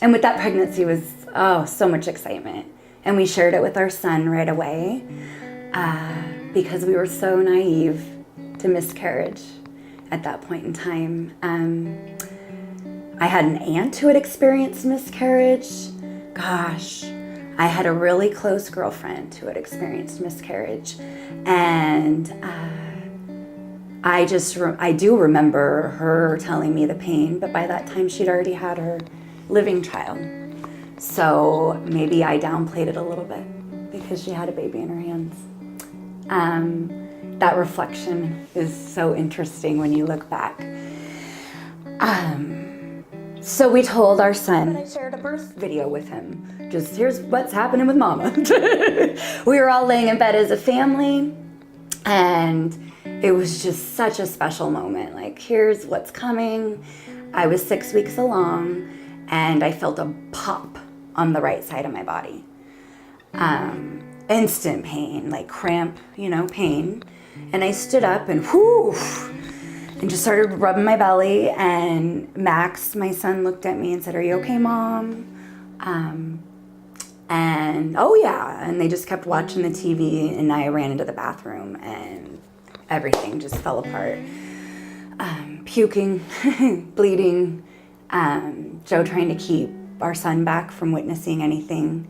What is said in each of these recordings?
And with that pregnancy was, so much excitement. And we shared it with our son right away because we were so naive to miscarriage at that point in time. I had an aunt who had experienced miscarriage. Gosh, I had a really close girlfriend who had experienced miscarriage. And I do remember her telling me the pain, but by that time she'd already had her living child. So maybe I downplayed it a little bit because she had a baby in her hands. That reflection is so interesting when you look back. So we told our son, and I shared a birth video with him. Just, here's what's happening with mama. We were all laying in bed as a family, and it was just such a special moment. Like, here's what's coming. I was 6 weeks along, and I felt a pop on the right side of my body. Instant pain, like cramp, pain. And I stood up and and just started rubbing my belly. And Max, my son, looked at me and said, "Are you okay, Mom?" And oh yeah, and they just kept watching the TV, and I ran into the bathroom and everything just fell apart. Puking, bleeding, Joe trying to keep our son back from witnessing anything.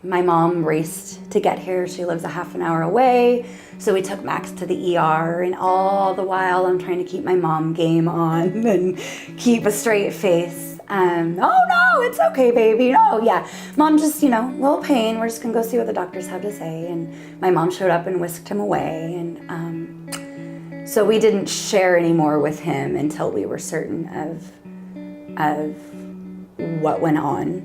My mom raced to get here. She lives a half an hour away. So we took Max to the ER, and all the while I'm trying to keep my mom game on and keep a straight face. Oh no, it's okay, baby. Oh yeah, Mom, just, little pain. We're just gonna go see what the doctors have to say. And my mom showed up and whisked him away. And so we didn't share anymore with him until we were certain of what went on.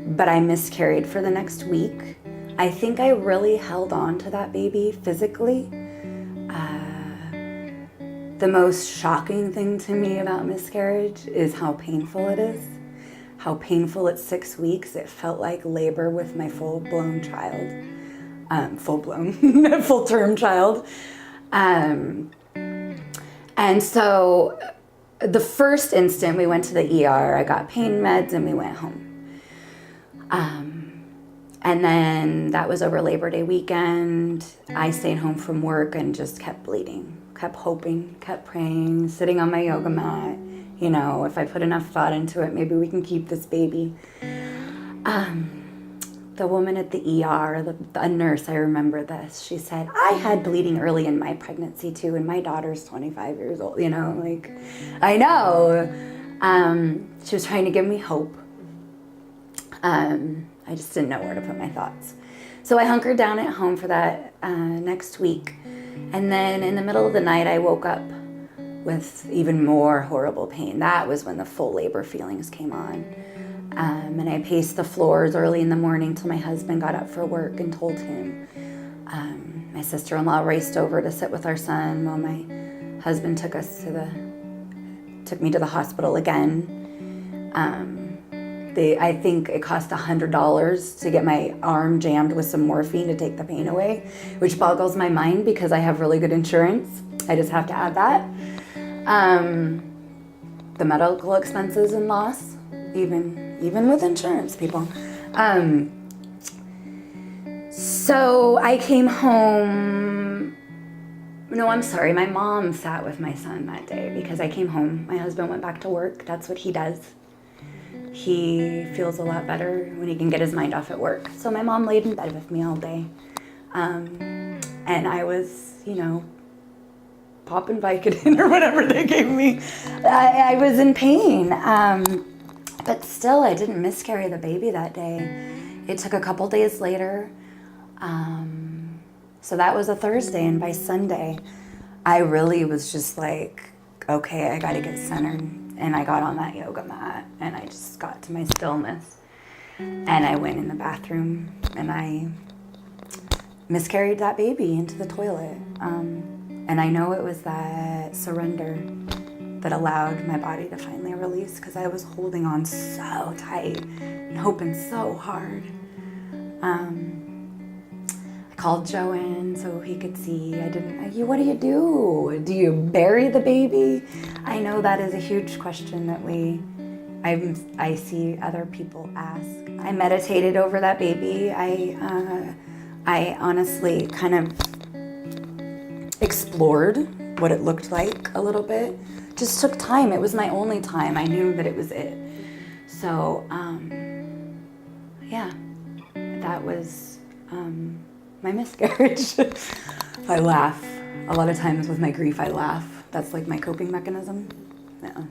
But I miscarried for the next week. I think I really held on to that baby physically. The most shocking thing to me about miscarriage is how painful it is. How painful at 6 weeks. It felt like labor with my full-blown child. Full-term child. And so the first instant we went to the ER, I got pain meds and we went home. And then that was over Labor Day weekend. I stayed home from work and just kept bleeding, kept hoping, kept praying, sitting on my yoga mat. If I put enough thought into it, maybe we can keep this baby. The woman at the ER, a nurse, I remember this. She said, "I had bleeding early in my pregnancy too, and my daughter's 25 years old." I know. She was trying to give me hope. I just didn't know where to put my thoughts. So I hunkered down at home for that next week. And then in the middle of the night, I woke up with even more horrible pain. That was when the full labor feelings came on. And I paced the floors early in the morning till my husband got up for work and told him. My sister-in-law raced over to sit with our son while my husband took me to the hospital again. I think it cost $100 to get my arm jammed with some morphine to take the pain away, which boggles my mind because I have really good insurance. I just have to add that. The medical expenses and loss, even with insurance, people. So I came home. No, I'm sorry. My mom sat with my son that day because I came home. My husband went back to work. That's what he does. He feels a lot better when he can get his mind off at work. So my mom laid in bed with me all day. And I was, popping Vicodin or whatever they gave me. I was in pain. But still, I didn't miscarry the baby that day. It took a couple days later. So that was a Thursday, and by Sunday, I really was just like, okay, I gotta get centered. And I got on that yoga mat, and I just got to my stillness. And I went in the bathroom, and I miscarried that baby into the toilet. And I know it was that surrender that allowed my body to finally release, because I was holding on so tight and hoping so hard. I called Joe in so he could see. What do you do? Do you bury the baby? I know that is a huge question that we I see other people ask. I meditated over that baby. I honestly kind of explored what it looked like a little bit. Just took time. It was my only time. I knew that it was it. So, yeah, that was my miscarriage. I laugh. A lot of times with my grief, I laugh. That's like my coping mechanism. Yeah.